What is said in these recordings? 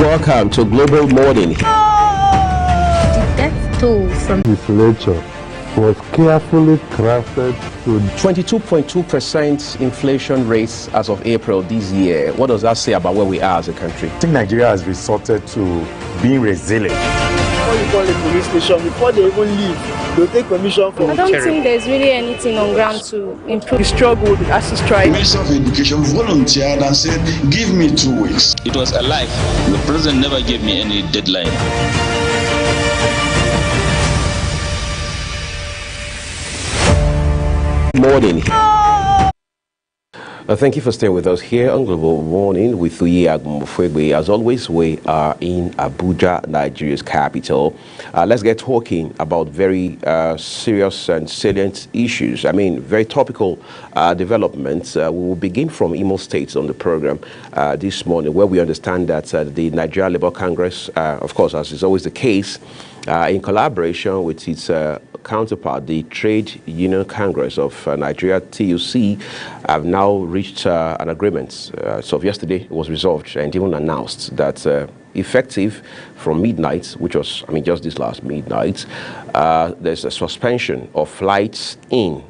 Welcome to Global Morning. The death toll from this lecture was carefully crafted to 22.2% inflation rates as of April this year. What does that say about where we are as a country? I think Nigeria has resorted to being resilient. Before you call a police station, before they even leave, they'll take permission from I don't think there's really anything on ground to improve. the struggle, the ASU strike. The Minister of Education volunteered and said, give me 2 weeks. It was a lie. The president never gave me any deadline. Morning. Thank you for staying with us here on Global Morning with Uyi Agumofegbe. As always, we are in Abuja, Nigeria's capital. Let's get talking about very serious and salient issues. I mean, very topical developments. We will begin from Imo State on the program this morning, where we understand that the Nigeria Labour Congress, of course, as is always the case, in collaboration with its counterpart, the Trade Union Congress of Nigeria, TUC, have now reached an agreement. So yesterday it was resolved and even announced that effective from midnight, which was, just this last midnight, there's a suspension of flights in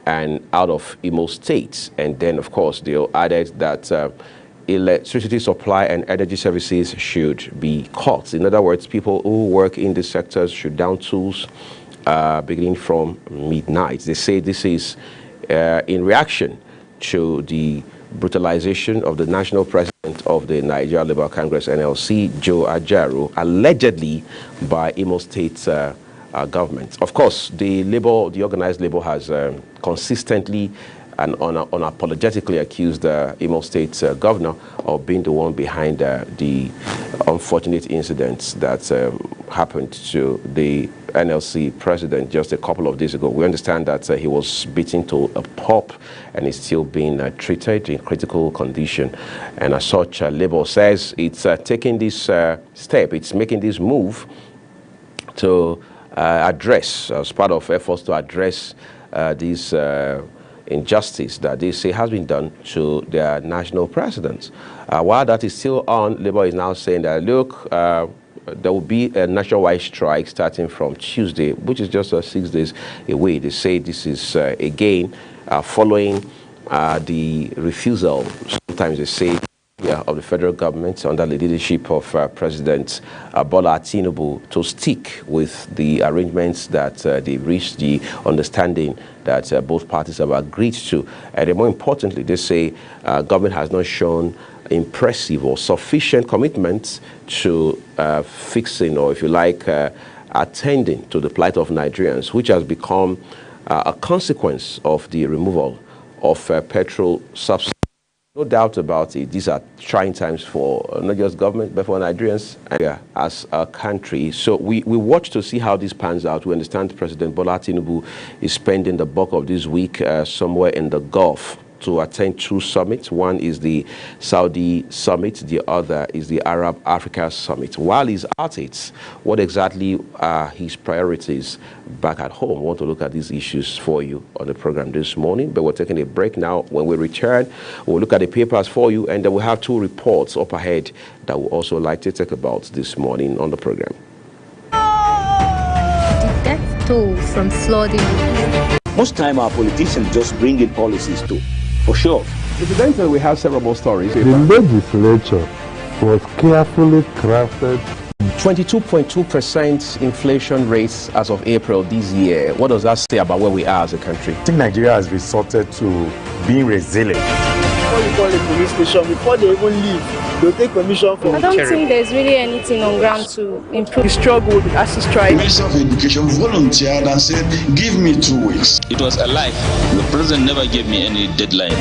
and out of Imo State. And then, of course, they added that electricity supply and energy services should be cut. In other words, people who work in these sectors should down tools beginning from midnight. They say this is in reaction to the brutalization of the national president of the Nigeria Labour Congress, NLC, Joe Ajaero, allegedly by Imo State government. Of course, the organized labor has consistently and unapologetically accused the Imo State governor of being the one behind the unfortunate incidents that happened to the NLC president just a couple of days ago. We understand that he was beaten to a pulp and is still being treated in critical condition. And as such, Labour says it's taking this step, it's making this move to address, as part of efforts to address these injustice that they say has been done to their national president. While that is still on, Labour is now saying that, look, there will be a nationwide strike starting from Tuesday, which is just 6 days away. They say this is, again, following the refusal, sometimes they say, of the federal government under the leadership of President Bola Tinubu to stick with the arrangements that they reached, the understanding that both parties have agreed to. And more importantly, they say government has not shown impressive or sufficient commitment to fixing, or if you like, attending to the plight of Nigerians, which has become a consequence of the removal of petrol subsidies. No doubt about it, these are trying times for not just government, but for Nigerians as a country. So we watch to see how this pans out. We understand President Bola Tinubu is spending the bulk of this week somewhere in the Gulf to attend 2 summits. One is the Saudi summit, the other is the Arab Africa summit. While he's at it, what exactly are his priorities back at home? We want to look at these issues for you on the program this morning, but we're taking a break now. When we return, we'll look at the papers for you, and then we'll have 2 reports up ahead that we'll also like to talk about this morning on the program. the death toll from flooding. Most time our politicians just bring in policies too, for sure. Incidentally, we have several more stories. the legislature was carefully crafted 22.2% inflation rates as of April this year. What does that say about where we are as a country? I think Nigeria has resorted to being resilient. Before you call a police station, before they even leave, they'll take permission from I don't think there's really anything on ground to improve. the struggle, the ASU The strike. Minister of Education volunteered and said, give me 2 weeks. It was a lie. The president never gave me any deadline.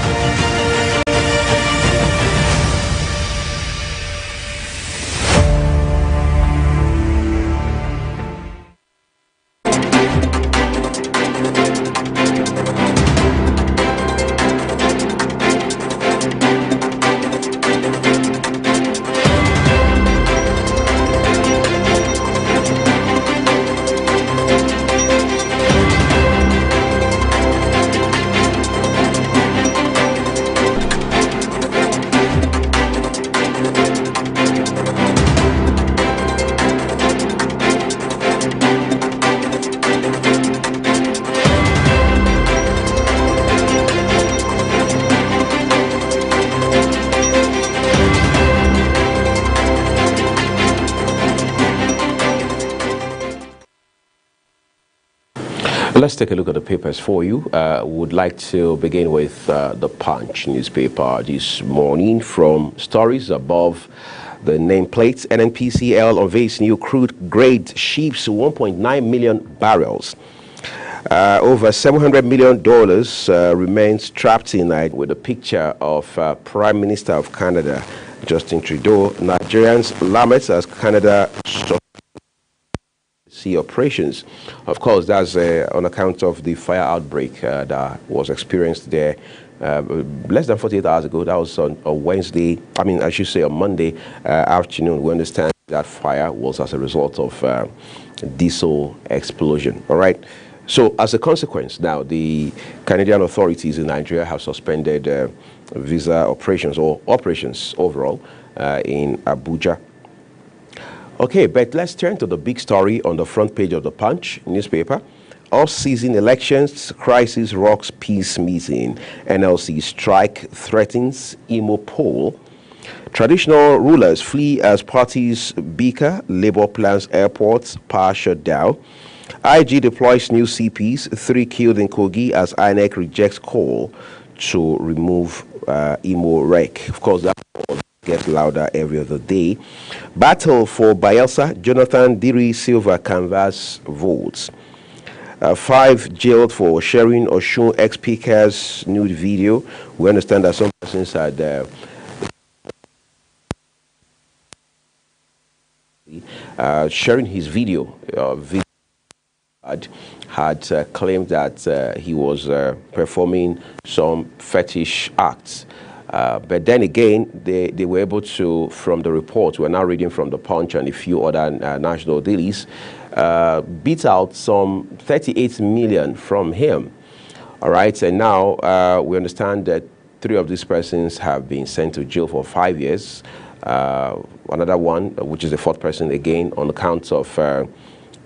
Let's take a look at the papers for you. Would like to begin with the Punch newspaper this morning. From stories above the nameplate, NNPCL unveils new crude grade ships, 1.9 million barrels. Over $700 million remains trapped in night, with a picture of Prime Minister of Canada, Justin Trudeau. Nigerians lament as Canada sea operations. Of course, that's on account of the fire outbreak that was experienced there less than 48 hours ago. That was on Wednesday, I should say on Monday afternoon. We understand that fire was as a result of diesel explosion. All right. So as a consequence, now the Canadian authorities in Nigeria have suspended visa operations or operations overall in Abuja. Okay, but let's turn to the big story on the front page of the Punch newspaper. Off-season elections, crisis rocks peace meeting. NLC strike threatens Imo poll. Traditional rulers flee as parties bicker. Labour plans airports, power shutdown. IG deploys new CPs, 3 killed in Kogi as INEC rejects call to remove Imo wreck. Of course, that gets louder every other day. Battle for Bayelsa, Jonathan Diri Silva canvass votes. 5 jailed for sharing Oshun ex-speaker's nude video. We understand that some persons had sharing his video. Had claimed that he was performing some fetish acts. But then again, they were able to, from the report, we're now reading from the Punch and a few other national dailies, beat out some 38 million from him. All right, and now we understand that 3 of these persons have been sent to jail for 5 years. Another one, which is the 4th person again, on account of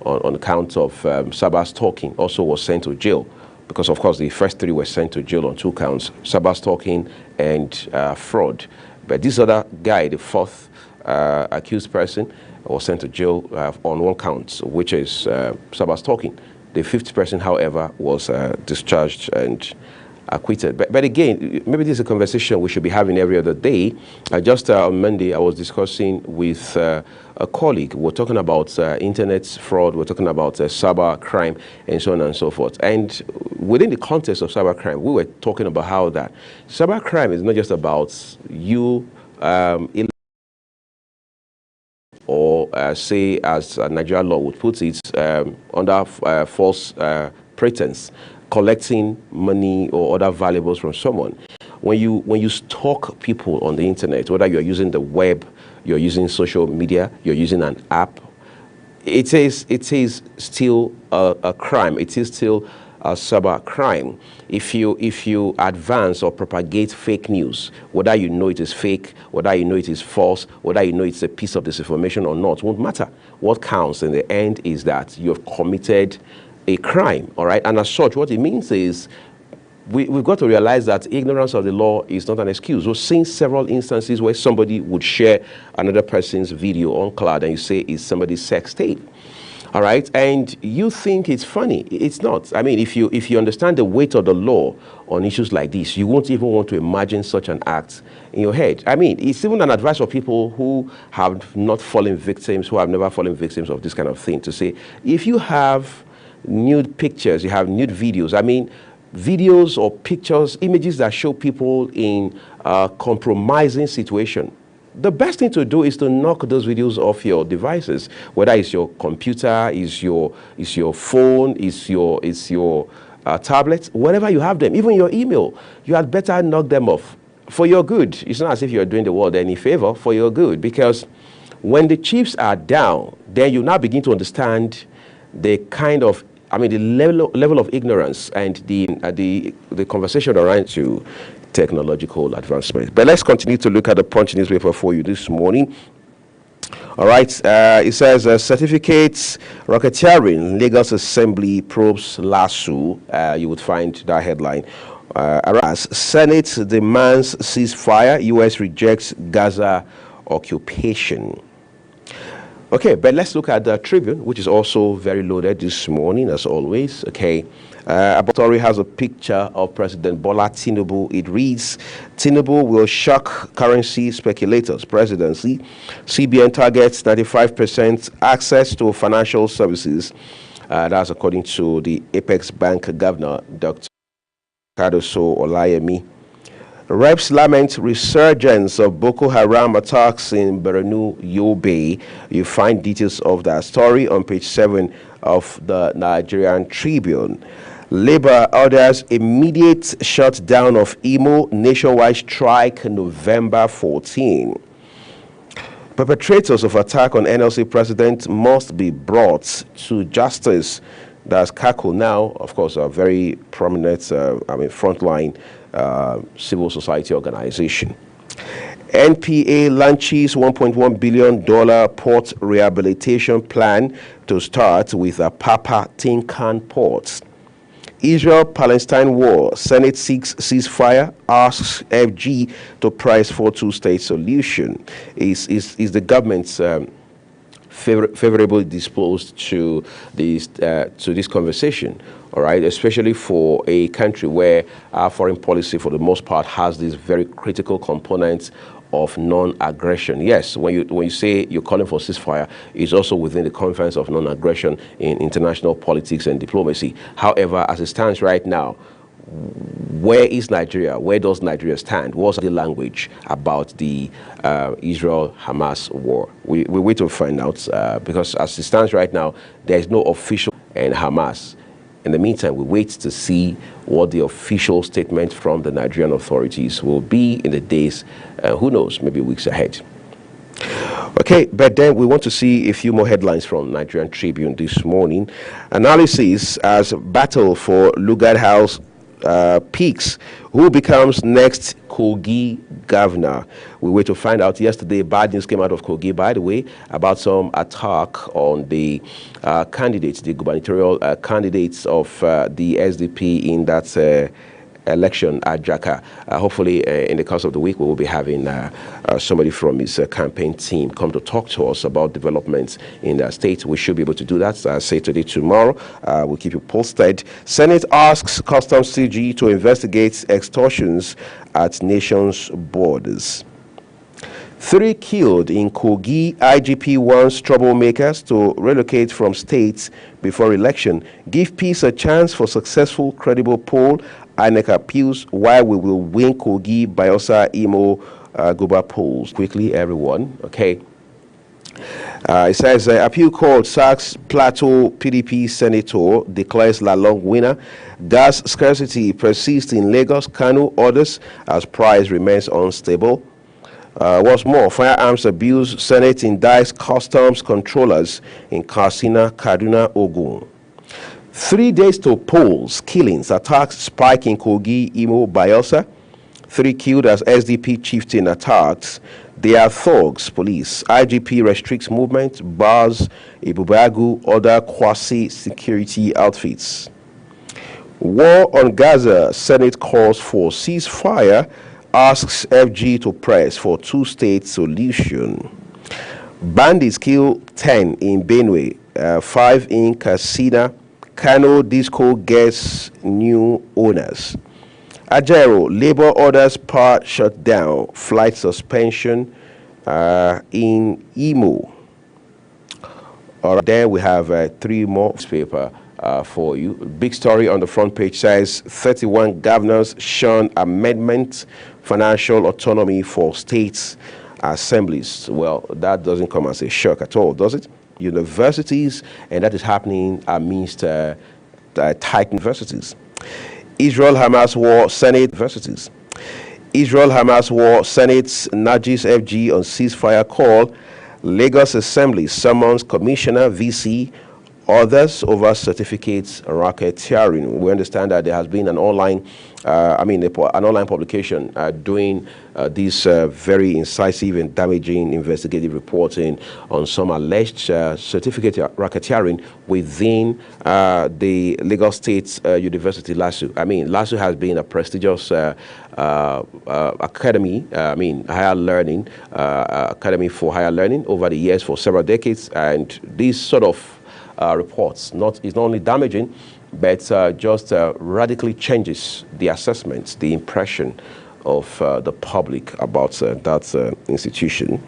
cyber stalking, also was sent to jail. Because, of course, the first 3 were sent to jail on 2 counts, cyber stalking and fraud. But this other guy, the 4th accused person, was sent to jail on 1 count, which is cyber stalking. The 5th person, however, was discharged and acquitted. But again, maybe this is a conversation we should be having every other day. Just on Monday, I was discussing with a colleague. We're talking about internet fraud, we're talking about cyber crime, and so on and so forth. And within the context of cyber crime, we were talking about how that cyber crime is not just about you or say, as Nigerian law would put it, under false pretense, collecting money or other valuables from someone. When you stalk people on the internet, whether you're using the web, you're using social media, you're using an app, it is still a crime. It is still a cyber crime. If you advance or propagate fake news, whether you know it is fake, whether you know it is false, whether you know it's a piece of disinformation or not, won't matter. What counts in the end is that you have committed a crime, all right? And as such, what it means is we've got to realize that ignorance of the law is not an excuse. We've seen several instances where somebody would share another person's video on cloud and you say it's somebody's sex tape, all right? And you think it's funny. It's not. I mean, if you understand the weight of the law on issues like this, you won't even want to imagine such an act in your head. I mean, it's even an advice for people who have not fallen victims, who have never fallen victims of this kind of thing, to say, if you have nude pictures, you have nude videos, I mean, videos or pictures, images that show people in a compromising situation, the best thing to do is to knock those videos off your devices, whether it's your computer, is your phone, is your tablet, wherever you have them, even your email. You had better knock them off for your good. It's not as if you're doing the world any favor, for your good, because when the chips are down, then you now begin to understand the kind of, the level of ignorance and the conversation around to technological advancement. But let's continue to look at the Punch newspaper for you this morning. All right, it says certificates racketeering, Lagos Assembly probes LASU. You would find that headline. Senate demands ceasefire, U.S. rejects Gaza occupation. Okay, but let's look at the Tribune, which is also very loaded this morning, as always. Okay, Story has a picture of President Bola Tinubu. It reads, Tinubu will shock currency speculators. Presidency. CBN targets 95% access to financial services. That's according to the Apex Bank Governor, Dr. Kadoso Olayemi. Reps lament resurgence of Boko Haram attacks in Borno, Yobe. You find details of that story on page 7 of the Nigerian Tribune. Labour orders immediate shutdown of Imo, nationwide strike November 14. Perpetrators of attack on NLC president must be brought to justice. That's CACO now, of course, a very prominent, frontline civil society organization. NPA launches $1.1 billion port rehabilitation plan to start with Apapa Tinkan ports. Israel-Palestine war, Senate seeks ceasefire, asks FG to press for two-state solution. Is the government's favorably disposed to this conversation? All right, especially for a country where our foreign policy, for the most part, has these very critical components of non-aggression. Yes, when you say you're calling for ceasefire, it's also within the confines of non-aggression in international politics and diplomacy. However, as it stands right now, where is Nigeria? Where does Nigeria stand? What's the language about the Israel-Hamas war? We wait to find out because as it stands right now, there is no official and Hamas. In the meantime, we wait to see what the official statement from the Nigerian authorities will be in the days, who knows, maybe weeks ahead. Okay, but then we want to see a few more headlines from Nigerian Tribune this morning. Analysis as battle for Lugard House peaks. Who becomes next Kogi governor? We wait to find out. Yesterday, bad news came out of Kogi, by the way, about some attack on the candidates, the gubernatorial candidates of the SDP in that election at Jaka. Hopefully, in the course of the week, we will be having somebody from his campaign team come to talk to us about developments in the state. We should be able to do that, say today, tomorrow. We'll keep you posted. Senate asks Customs CG to investigate extortions at nation's borders. 3 killed in Kogi. IGP wants troublemakers to relocate from states before election. Give peace a chance for successful, credible poll. INEC appeals why we will win Kogi, Bayelsa, Imo, Guba polls. Quickly, everyone. Okay. It says appeal court sacks Plateau PDP senator, declares Lalong winner. Gas scarcity persists in Lagos, Kano orders as price remains unstable. What's more, firearms abuse, Senate indicts customs controllers in Katsina, Kaduna, Ogun. 3 days to polls, killings, attacks spike in Kogi, Imo, Bayelsa. 3 killed as SDP chieftain attacks. They are thugs, police. IGP restricts movement, bars, Ibubagu, other quasi-security outfits. War on Gaza, Senate calls for ceasefire, asks FG to press for two-state solution. Bandits kill 10 in Benue, 5 in Katsina. Kano Disco gets new owners. Ajero, labor orders part shut down, flight suspension in Imo. All right, then we have 3 more newspaper for you. Big story on the front page says 31 governors shun amendment, financial autonomy for states assemblies. Well, that doesn't come as a shock at all, does it? Universities, and that is happening amidst tight universities. Israel-Hamas war, Senate universities. Israel-Hamas war, Senate's nudges FG on ceasefire call. Lagos Assembly summons Commissioner VC others over certificates racketeering. We understand that there has been an online, an online publication doing this very incisive and damaging investigative reporting on some alleged certificate racketeering within the Lagos State University, LASU. LASU has been a prestigious academy, higher learning, academy for higher learning over the years for several decades, and these sort of reports is not only damaging, but just radically changes the assessment, the impression of the public about that institution.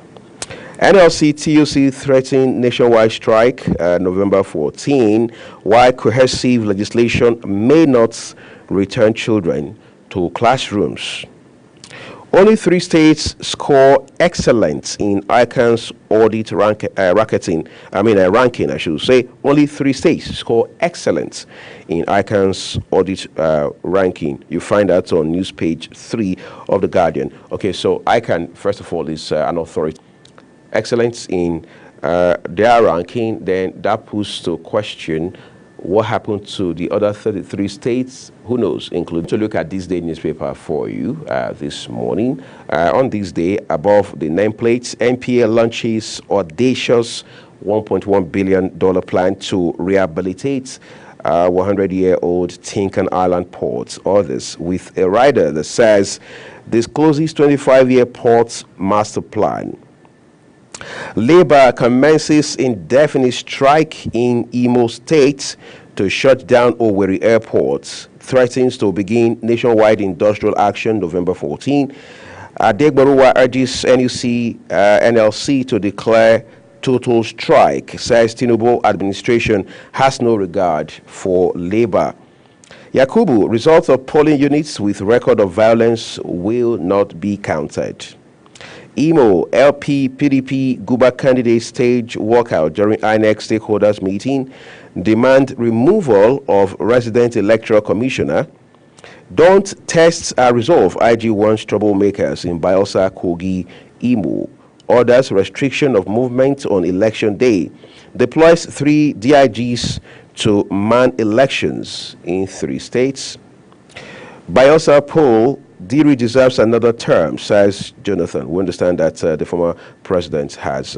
NLC TUC threatened nationwide strike November 14, while coercive legislation may not return children to classrooms. Only 3 states score excellence in ICANN's audit ranking. I should say. Only 3 states score excellence in ICANN's audit ranking. You find that on news page 3 of The Guardian. Okay, so ICANN, first of all, is an authority. Excellence in their ranking, then that puts to question what happened to the other 33 states. Who knows, including to look at this day newspaper for you this morning. On this day, above the nameplates, NPA launches audacious $1.1 billion plan to rehabilitate 100-year-old Tinkan Island port. Others with a rider that says discloses 25-year port master plan. Labour commences indefinite strike in Imo State to shut down Owerri Airport. Threatens to begin nationwide industrial action November 14. Adegbaruwa urges NLC to declare total strike. Says Tinubu administration has no regard for Labour. Yakubu, results of polling units with record of violence will not be counted. Imo, LP, PDP, Guba candidates stage walkout during INEC stakeholders meeting. Demand removal of resident electoral commissioner. Don't tests are resolved. IG warns troublemakers in Bayelsa, Kogi, Imo. Orders restriction of movement on election day. Deploys 3 DIGs to man elections in 3 states. Bayelsa poll, Diri deserves another term, says Jonathan. We understand that the former president has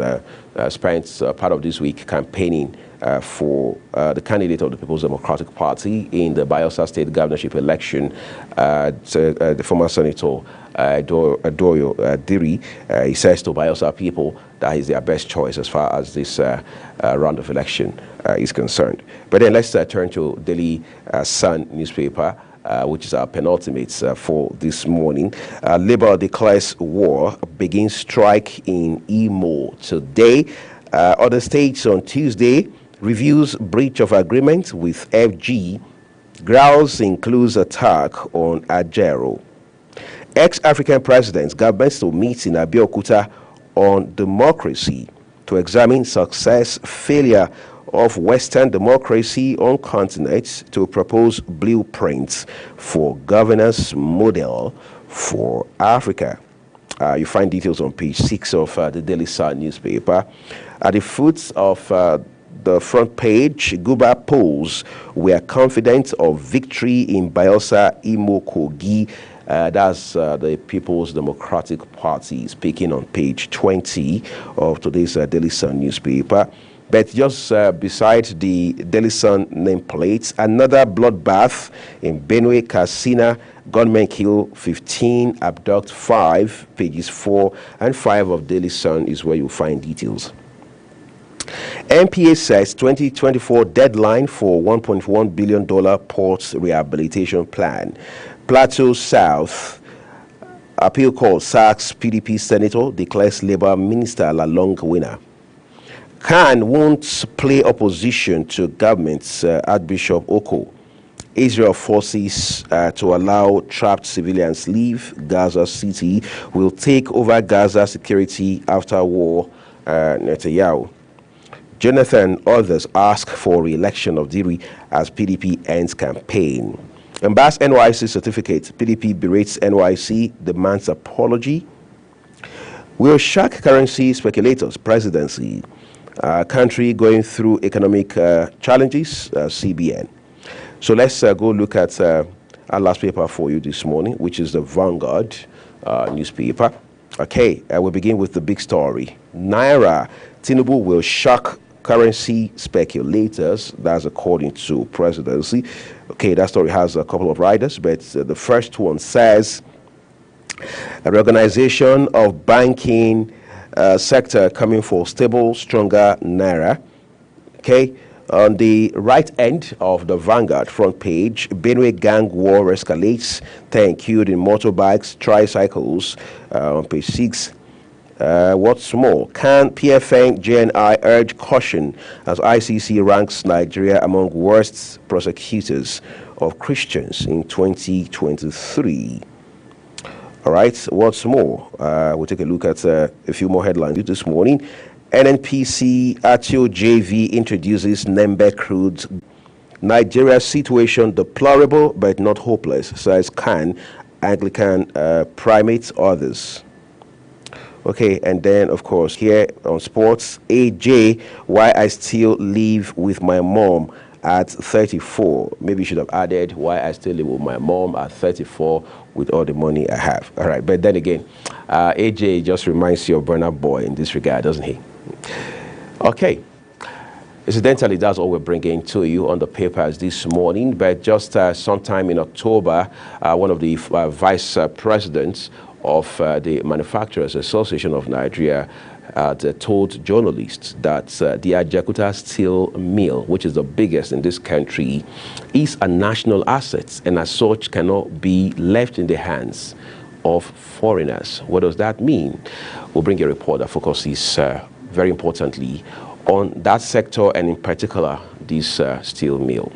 spent part of this week campaigning for the candidate of the People's Democratic Party in the Bayelsa State governorship election, the former Senator Adoyo Diri. He says to Bayelsa people that is their best choice as far as this round of election is concerned. But then let's turn to Daily Sun newspaper, which is our penultimate for this morning. Labour declares war, begins strike in Imo today. Other states on Tuesday, reviews breach of agreement with FG. Growls includes attack on Ajero. Ex-African presidents, governments to meet in Abeokuta on democracy to examine success, failure of Western democracy on continent to propose blueprints for governance model for Africa. You find details on page 6 of the Daily Sun newspaper. At the foot of the front page, Guba polls were confident of victory in Bayelsa, Imo, Kogi. That's the People's Democratic Party speaking on page 20 of today's Daily Sun newspaper. But just beside the Daily Sun nameplates, another bloodbath in Benue, Katsina. Gunmen kill 15, abduct 5. Pages 4 and 5 of Daily Sun is where you'll find details. NPA says 2024 deadline for $1.1 billion port rehabilitation plan. Plateau South appeal call sacks PDP senator, declares Labour Minister Lalong winner. Khan won't play opposition to government's Archbishop Oko. Israel forces to allow trapped civilians leave Gaza City. Will take over Gaza security after war, Netanyahu. Jonathan, others ask for re-election of Diri as PDP ends campaign. Embarrass NYC certificate. PDP berates NYC, demands apology. Will shock currency speculators, presidency. country going through economic challenges, CBN. So let's go look at our last paper for you this morning, which is the Vanguard newspaper. Okay, we'll begin with the big story. Naira, Tinubu will shock currency speculators. That's according to presidency. Okay, that story has a couple of riders, but the first one says a reorganization of banking sector coming for stable, stronger Naira. Okay, on the right end of the Vanguard front page, Benue gang war escalates, 10 killed in motorbikes, tricycles. On page 6, what's more, can PFN JNI urge caution as ICC ranks Nigeria among worst prosecutors of Christians in 2023? All right, what's more, we'll take a look at a few more headlines this morning. NNPC Atio JV introduces Nembe crude. Nigeria's situation deplorable but not hopeless, says Khan, Anglican primates, others. Okay, and then of course here on sports, AJ, why I still live with my mom at 34. Maybe you should have added why I still live with my mom at 34 with all the money I have. All right, but then again, AJ just reminds you of Burna Boy in this regard, doesn't he? Okay. Incidentally, that's all we're bringing to you on the papers this morning. But just sometime in October, one of the vice presidents of the Manufacturers Association of Nigeria told journalists that the Ajaokuta Steel Mill, which is the biggest in this country, is a national asset and as such cannot be left in the hands of foreigners. What does that mean? We'll bring a report that focuses very importantly on that sector and in particular this steel mill.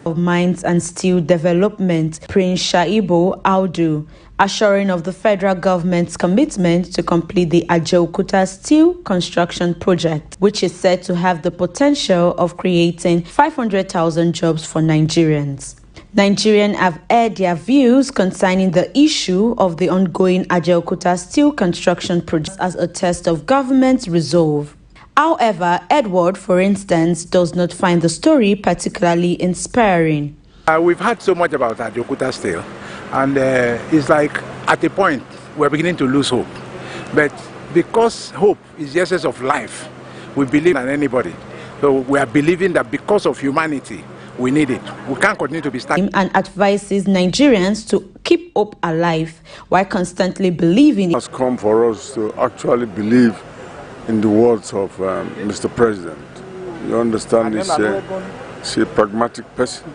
Of Mines and Steel Development, Prince Shaibu Audu, assuring of the federal government's commitment to complete the Ajaokuta Steel Construction Project, which is said to have the potential of creating 500,000 jobs for Nigerians. Nigerians have aired their views concerning the issue of the ongoing Ajaokuta Steel Construction Project as a test of government's resolve. However, Edward, for instance, does not find the story particularly inspiring. We've heard so much about Ajaokuta Steel, and it's like at a point we're beginning to lose hope. But because hope is the essence of life, we believe in anybody. So we are believing that because of humanity, we need it. We can't continue to be stuck. And advises Nigerians to keep hope alive while constantly believing. It has come for us to actually believe in the words of Mr. President. You understand, he's a pragmatic person.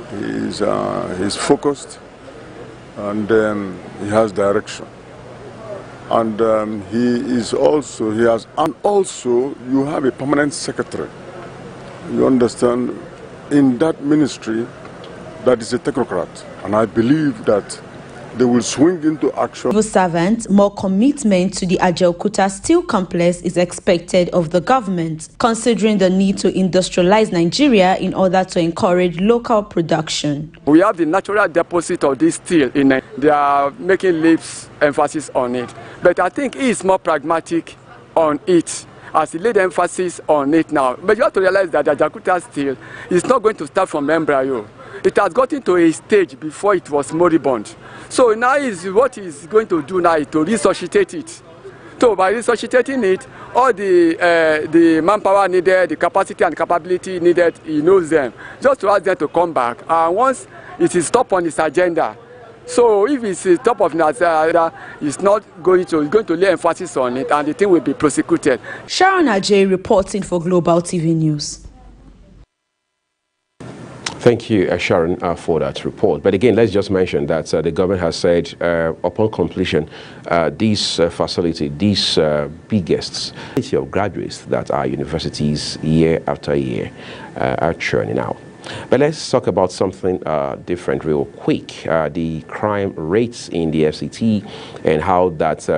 He's focused, and he has direction. And also you have a permanent secretary. You understand, in that ministry, that is a technocrat, and I believe that they will swing into action. Civil servants, more commitment to the Ajaokuta Steel Complex is expected of the government, considering the need to industrialize Nigeria in order to encourage local production. We have the natural deposit of this steel in it. They are making leaps emphasis on it, but I think he is more pragmatic on it, as he laid emphasis on it now. But you have to realize that the Ajaokuta Steel is not going to start from embryo. It has gotten to a stage before it was moribund. So now what he's going to do now is to resuscitate it. So by resuscitating it, all the manpower needed, the capacity and capability needed, he knows them. Just to ask them to come back. And once it is top on his agenda, so if it's top of his agenda, he's going to lay emphasis on it, and the thing will be prosecuted. Sharon Ajay reporting for Global TV News. Thank you, Sharon, for that report. But again, let's just mention that the government has said upon completion, this facility, these biggest of graduates that our universities year after year are churning out. But let's talk about something different real quick. The crime rates in the FCT and how that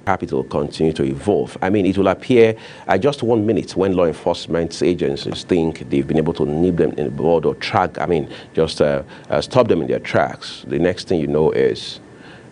capital continue to evolve. I mean, it will appear at just 1 minute when law enforcement agencies think they've been able to nip them in the bud or track, just stop them in their tracks. The next thing you know is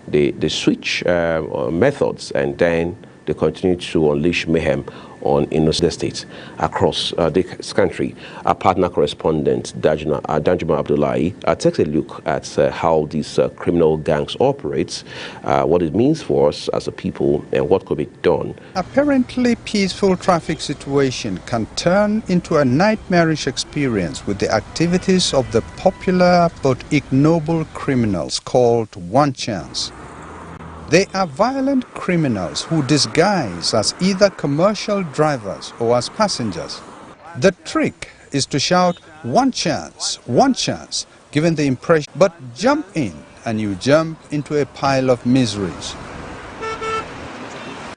they switch methods, and then they continue to unleash mayhem on innocent states across this country. Our partner correspondent, Danjuma Abdullahi, takes a look at how these criminal gangs operate, what it means for us as a people, and what could be done. Apparently peaceful traffic situation can turn into a nightmarish experience with the activities of the popular but ignoble criminals called One Chance. They are violent criminals who disguise as either commercial drivers or as passengers. The trick is to shout, one chance, giving the impression, but jump in and you jump into a pile of miseries.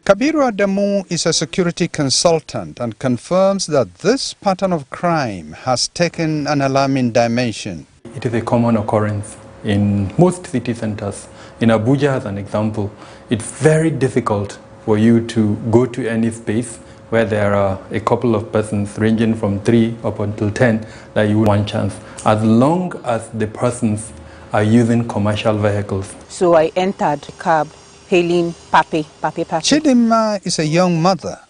Kabiru Adamu is a security consultant and confirms that this pattern of crime has taken an alarming dimension. It is a common occurrence in most city centers. In Abuja, as an example, it's very difficult for you to go to any space where there are a couple of persons ranging from 3 up until 10 that you want one chance, as long as the persons are using commercial vehicles. So I entered the cab, hailing Papi. Chidinma is a young mother.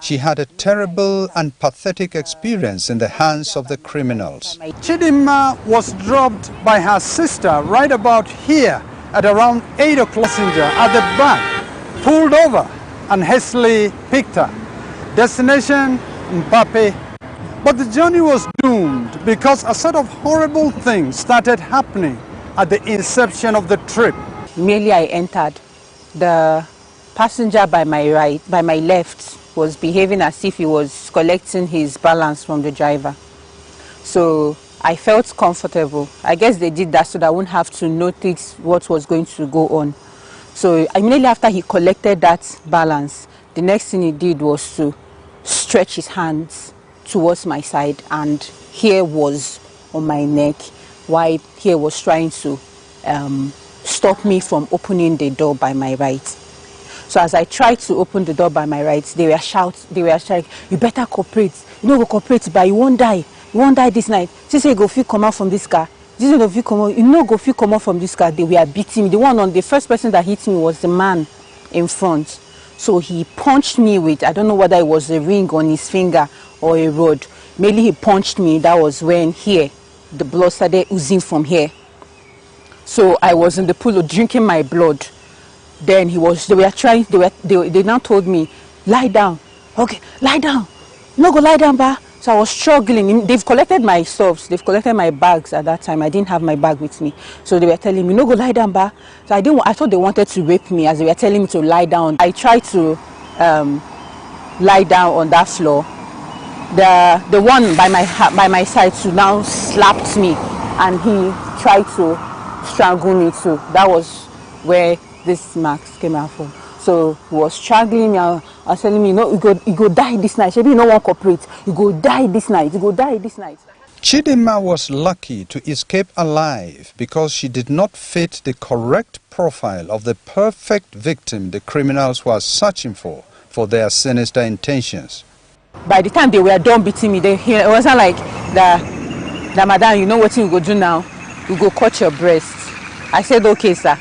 She had a terrible and pathetic experience in the hands of the criminals. Chidinma was dropped by her sister right about here at around 8 o'clock. Passenger at the back pulled over and hastily picked her. Destination Mpape. But the journey was doomed because a set of horrible things started happening at the inception of the trip. Immediately I entered. The passenger by my left was behaving as if he was collecting his balance from the driver. So I felt comfortable. I guess they did that so that I wouldn't have to notice what was going to go on. So immediately after he collected that balance, the next thing he did was to stretch his hands towards my side, and here was on my neck, while here was trying to stop me from opening the door by my right. So as I tried to open the door by my right, they were shouting, you better cooperate. You know, go cooperate, but you won't die. You won't die this night. She said, go feel come out from this car. This is go feel come out. You know, go feel come out from this car. They were beating me. The first person that hit me was the man in front. So he punched me with, I don't know whether it was a ring on his finger or a rod. Mainly he punched me. That was when here, the blood started oozing from here. So I was in the pool drinking my blood. Then they now told me, lie down. Okay, lie down. No, go lie down, ba. So I was struggling. They've collected my stuffs. They've collected my bags at that time. I didn't have my bag with me. So they were telling me, no, go lie down, ba. So I thought they wanted to rape me as they were telling me to lie down. I tried to lie down on that floor. The one by my side too now slapped me, and he tried to strangle me too. That was where this marks came out from. So he was struggling me and telling me, no, you go die this night. Maybe you don't want to cooperate. You go die this night. You go die this night. Chidinma was lucky to escape alive because she did not fit the correct profile of the perfect victim the criminals were searching for their sinister intentions. By the time they were done beating me, it wasn't like the madam, you know what you go do now? You go cut your breast. I said, okay, sir.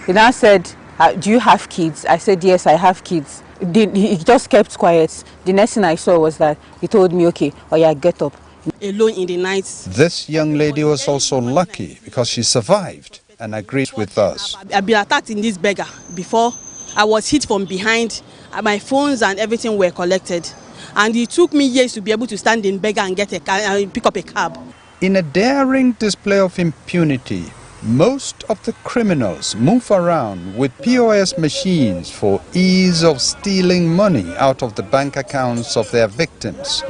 He now said, do you have kids? I said, yes, I have kids. He just kept quiet. The next thing I saw was that he told me, okay, oh yeah, get up. Alone in the night. This young lady was also lucky because she survived and agreed with us. I've been attacked in this beggar before. I was hit from behind. My phones and everything were collected. And it took me years to be able to stand in beggar and get a car and pick up a cab. In a daring display of impunity, most of the criminals move around with POS machines for ease of stealing money out of the bank accounts of their victims.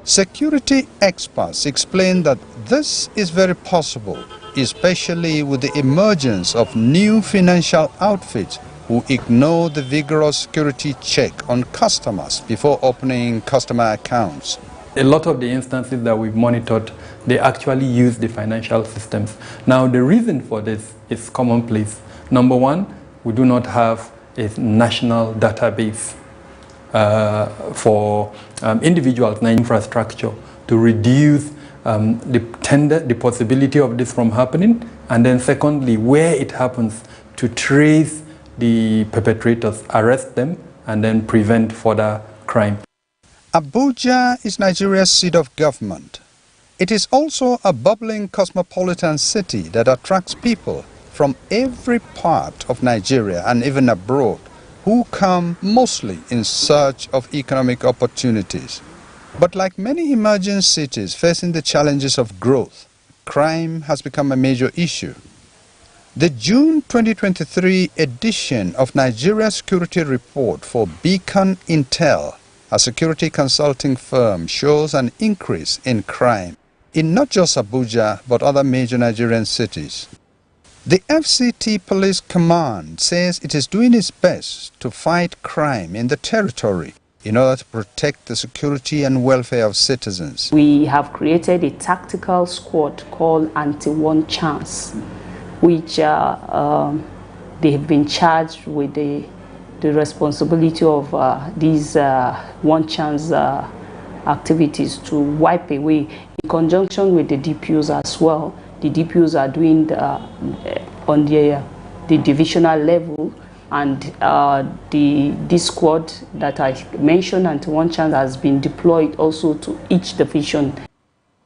Security experts explain that this is very possible, especially with the emergence of new financial outfits who ignore the vigorous security check on customers before opening customer accounts. A lot of the instances that we've monitored, they actually use the financial systems. Now, the reason for this is commonplace. Number one, we do not have a national database for individuals and infrastructure to reduce the possibility of this from happening. And then secondly, where it happens, to trace the perpetrators, arrest them, and then prevent further crime. Abuja is Nigeria's seat of government. It is also a bubbling cosmopolitan city that attracts people from every part of Nigeria and even abroad who come mostly in search of economic opportunities. But like many emerging cities facing the challenges of growth, crime has become a major issue. The June 2023 edition of Nigeria Security Report for Beacon Intel, a security consulting firm, shows an increase in crime in not just Abuja but other major Nigerian cities. The FCT Police Command says it is doing its best to fight crime in the territory in order to protect the security and welfare of citizens. We have created a tactical squad called Anti-One Chance, which they have been charged with the responsibility of these one chance activities to wipe away, in conjunction with the DPOs as well. The DPOs are doing on the divisional level, and this squad that I mentioned, Anti-One Chance, has been deployed also to each division.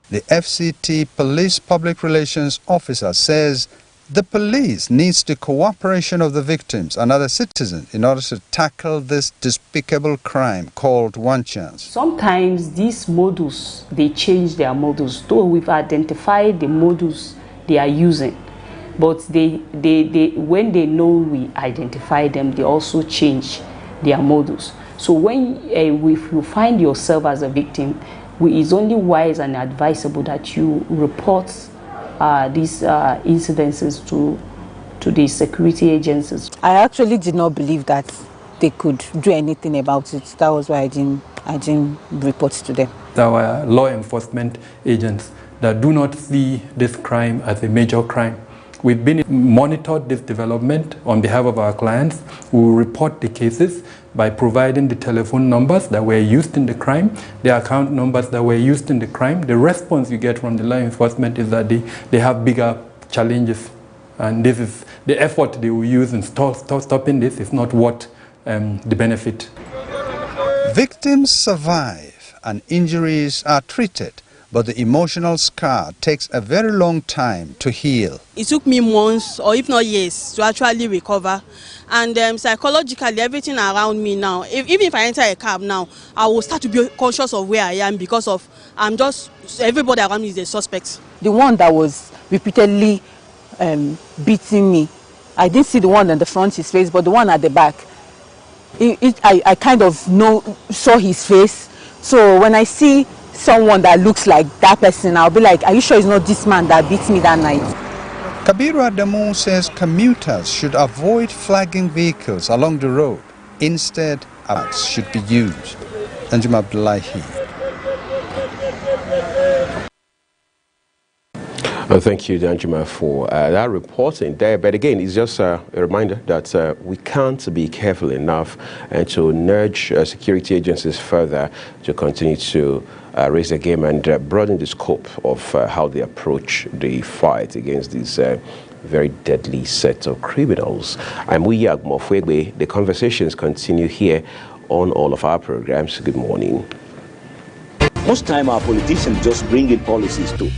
The FCT Police Public Relations Officer says the police needs the cooperation of the victims and other citizens in order to tackle this despicable crime called One Chance. Sometimes these modus, they change their modus, though we've identified the modus they are using. But when they know we identify them, they also change their modus. So when if you find yourself as a victim, it's only wise and advisable that you report these incidences to the security agencies. I actually did not believe that they could do anything about it. That was why I didn't report to them. There were law enforcement agents that do not see this crime as a major crime. We've been monitored this development on behalf of our clients. We will report the cases by providing the telephone numbers that were used in the crime, the account numbers that were used in the crime. The response you get from the law enforcement is that they have bigger challenges, and this is the effort they will use in stopping this is not what the benefit. Victims survive and injuries are treated, but the emotional scar takes a very long time to heal. It took me months, or if not years, to actually recover. And psychologically, everything around me now, even if I enter a cab now, I will start to be conscious of where I am because of, everybody around me is a suspect. The one that was repeatedly beating me, I didn't see the one on the front, his face, but the one at the back, I kind of saw his face. So when I see someone that looks like that person, I'll be like, are you sure it's not this man that beat me that night? Kabiru Adamu says commuters should avoid flagging vehicles along the road. Instead, acts should be used. Anjum Abdullahi. Thank you, Danjuma, for that reporting there. But again, it's just a reminder that we can't be careful enough and to nudge security agencies further to continue to raise the game and broaden the scope of how they approach the fight against these very deadly set of criminals. I'm Wiyag Mofwegbe. The conversations continue here on all of our programs. Good morning. Most time our politicians just bring in policies too.